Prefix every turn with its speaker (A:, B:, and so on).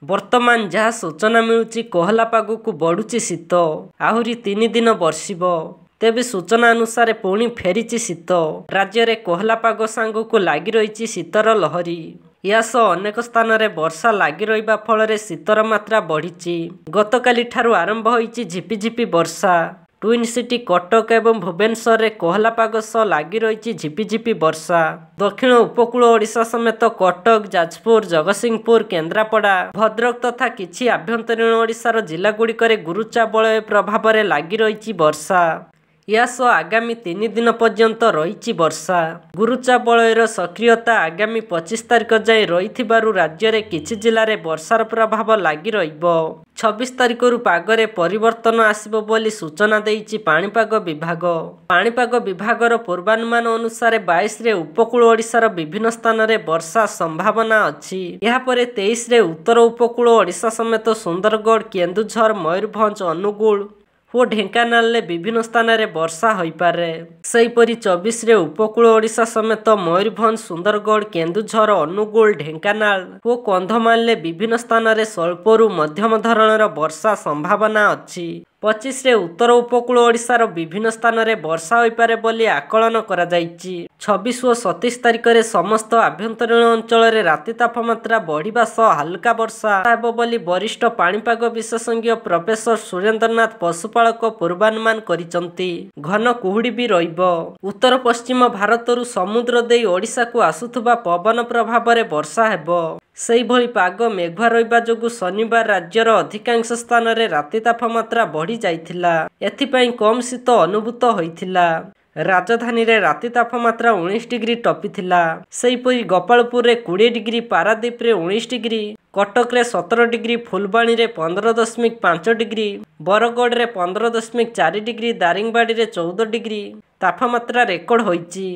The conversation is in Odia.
A: ବର୍ତ୍ତମାନ ଯାହା ସୂଚନା ମିଳୁଛି କୋହଲା ପାଗକୁ ବଢୁଛି ଶୀତ। ଆହୁରି 3 ଦିନ ବର୍ଷିବ। ତେବେ ସୂଚନା ଅନୁସାରେ ପୁଣି ଫେରିଛି ଶୀତ। ରାଜ୍ୟରେ କୋହଲା ପାଗ ସାଙ୍ଗକୁ ଲାଗି ରହିଛି ଶୀତର ଲହରୀ। ଏହା ସହ ଅନେକ ସ୍ଥାନରେ ବର୍ଷା ଲାଗି ରହିବା ଫଳରେ ଶୀତର ମାତ୍ରା ବଢ଼ିଛି। ଗତକାଲି ଠାରୁ ଆରମ୍ଭ ହୋଇଛି ଝିପିଝିପି ବର୍ଷା। ଟ୍ୱିନ୍ ସିଟି କଟକ ଏବଂ ଭୁବନେଶ୍ୱରରେ କୋହଲା ପାଗ ସହ ଲାଗି ରହିଛି ଝିପିଝିପି ବର୍ଷା। ଦକ୍ଷିଣ ଉପକୂଳ ଓଡ଼ିଶା ସମେତ କଟକ, ଯାଜପୁର, ଜଗତସିଂହପୁର, କେନ୍ଦ୍ରାପଡ଼ା, ଭଦ୍ରକ ତଥା କିଛି ଆଭ୍ୟନ୍ତରୀଣ ଓଡ଼ିଶାର ଜିଲ୍ଲାଗୁଡ଼ିକରେ ଗୁରୁଚାବଳୟ ପ୍ରଭାବରେ ଲାଗି ରହିଛି ବର୍ଷା। ଏହା ସହ ଆଗାମୀ 3 ଦିନ ପର୍ଯ୍ୟନ୍ତ ରହିଛି ବର୍ଷା। ଗୁରୁଚାବଳୟର ସକ୍ରିୟତା ଆଗାମୀ 25 ତାରିଖ ଯାଏଁ ରହିଥିବାରୁ ରାଜ୍ୟରେ କିଛି ଜିଲ୍ଲାରେ ବର୍ଷାର ପ୍ରଭାବ ଲାଗି ରହିବ। 26 ତାରିଖରୁ ପାଗରେ ପରିବର୍ତ୍ତନ ଆସିବ ବୋଲି ସୂଚନା ଦେଇଛି ପାଣିପାଗ ବିଭାଗ। ପାଣିପାଗ ବିଭାଗର ପୂର୍ବାନୁମାନ ଅନୁସାରେ 22ରେ ଉପକୂଳ ଓଡ଼ିଶାର ବିଭିନ୍ନ ସ୍ଥାନରେ ବର୍ଷା ସମ୍ଭାବନା ଅଛି। ଏହାପରେ 23ରେ ଉତ୍ତର ଉପକୂଳ ଓଡ଼ିଶା ସମେତ ସୁନ୍ଦରଗଡ଼, କେନ୍ଦୁଝର, ମୟୂରଭଞ୍ଜ, ଅନୁଗୁଳ ଓ ଢେଙ୍କାନାଳରେ ବିଭିନ୍ନ ସ୍ଥାନରେ ବର୍ଷା ହୋଇପାରେ। ସେହିପରି 24ରେ ଉପକୂଳ ଓଡ଼ିଶା ସମେତ ମୟୂରଭଞ୍ଜ, ସୁନ୍ଦରଗଡ଼, କେନ୍ଦୁଝର, ଅନୁଗୁଳ, ଢେଙ୍କାନାଳ ଓ କନ୍ଧମାଳରେ ବିଭିନ୍ନ ସ୍ଥାନରେ ସ୍ୱଳ୍ପରୁ ମଧ୍ୟମ ଧରଣର ବର୍ଷା ସମ୍ଭାବନା ଅଛି। 25ରେ ଉତ୍ତର ଉପକୂଳ ଓଡ଼ିଶାର ବିଭିନ୍ନ ସ୍ଥାନରେ ବର୍ଷା ହୋଇପାରେ ବୋଲି ଆକଳନ କରାଯାଇଛି। 26 ଓ 27 ତାରିଖରେ ସମସ୍ତ ଆଭ୍ୟନ୍ତରୀଣ ଅଞ୍ଚଳରେ ରାତି ତାପମାତ୍ରା ବଢ଼ିବା ସହ ହାଲକା ବର୍ଷା ହେବ ବୋଲି ବରିଷ୍ଠ ପାଣିପାଗ ବିଶେଷଜ୍ଞ ପ୍ରଫେସର ସୁରେନ୍ଦ୍ରନାଥ ପଶୁପାଳକ ପୂର୍ବାନୁମାନ କରିଛନ୍ତି। ଘନ କୁହୁଡ଼ି ବି ରହିବ। ଉତ୍ତର ପଶ୍ଚିମ ଭାରତରୁ ସମୁଦ୍ର ଦେଇ ଓଡ଼ିଶାକୁ ଆସୁଥିବା ପବନ ପ୍ରଭାବରେ ବର୍ଷା ହେବ। ସେହିଭଳି ପାଗ ମେଘୁଆ ରହିବା ଯୋଗୁଁ ଶନିବାର ରାଜ୍ୟର ଅଧିକାଂଶ ସ୍ଥାନରେ ରାତି ତାପମାତ୍ରା ବଢ଼ି ଯାଇଥିଲା। ଏଥିପାଇଁ କମ୍ ଶୀତ ଅନୁଭୂତ ହୋଇଥିଲା। ରାଜଧାନୀରେ ରାତି ତାପମାତ୍ରା 19 ଡିଗ୍ରୀ ଟପିଥିଲା। ସେହିପରି ଗୋପାଳପୁରରେ 20 ଡିଗ୍ରୀ, ପାରାଦୀପରେ 19 ଡିଗ୍ରୀ, କଟକରେ 17 ଡିଗ୍ରୀ, ଫୁଲବାଣୀରେ 15.5 ଡିଗ୍ରୀ, ବରଗଡ଼ରେ 15.4 ଡିଗ୍ରୀ, ଦାରିଙ୍ଗବାଡ଼ିରେ 14 ଡିଗ୍ରୀ ତାପମାତ୍ରା ରେକର୍ଡ ହୋଇଛି।